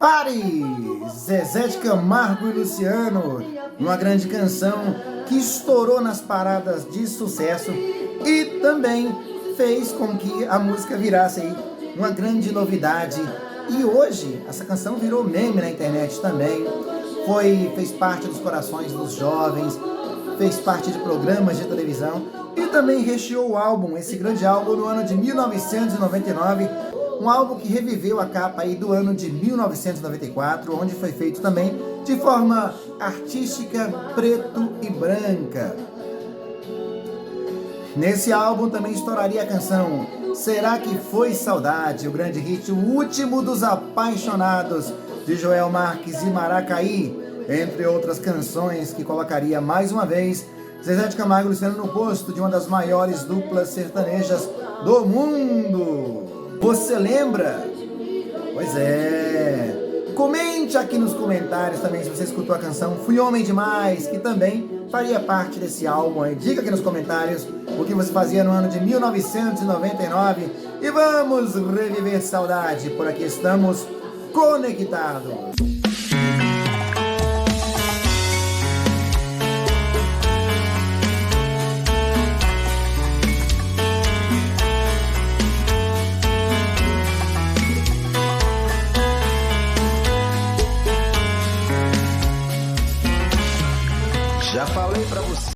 Pare! Zezé de Camargo e Luciano, uma grande canção que estourou nas paradas de sucesso e também fez com que a música virasse aí uma grande novidade. E hoje essa canção virou meme na internet também, fez parte dos corações dos jovens, fez parte de programas de televisão e também recheou o álbum, esse grande álbum no ano de 1999, um álbum que reviveu a capa aí do ano de 1994, onde foi feito também de forma artística, preto e branca. Nesse álbum também estouraria a canção Será Que Foi Saudade, o grande hit, o último dos apaixonados, de Joel Marques e Maracaí, entre outras canções que colocaria mais uma vez Zezé de Camargo e Luciano no posto de uma das maiores duplas sertanejas do mundo. Você lembra? Pois é. Comente aqui nos comentários também se você escutou a canção Fui Homem Demais, que também faria parte desse álbum aí. Diga aqui nos comentários o que você fazia no ano de 1999 e vamos reviver saudade. Por aqui estamos conectados. Já falei pra você.